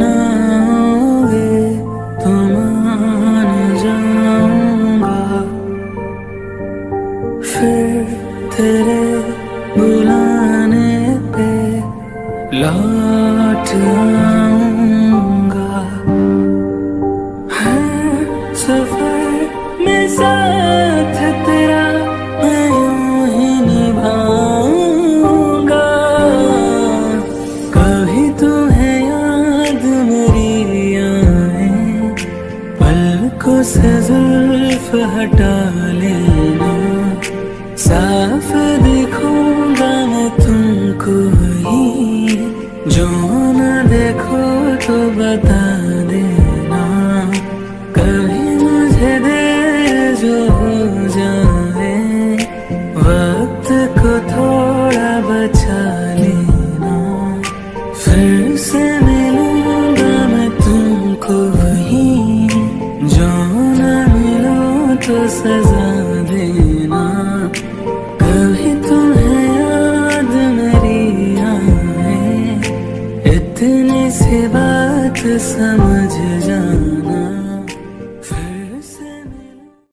मनाओगे तो मान जाऊंगा, फिर तेरे बुलाने पे लौट आऊंगा। हर सफर में साथ तेरा मैं यूं ही निभाऊंगा। कभी तुम्हें याद मेरी आए, पलकों से जुल्फ हटा लेना। साफ दिखूंगा मैं तुमको ही, जो न देखो तो बता देना। कभी मुझे देर जो हो जाए, वक्त को थोड़ा बचा लेना। फिर से मिलूंगा मैं तुमको ही, जो न मिलो तो सजा देना। कभी तुम्हें याद मेरी आए, इतनी सी बात समझ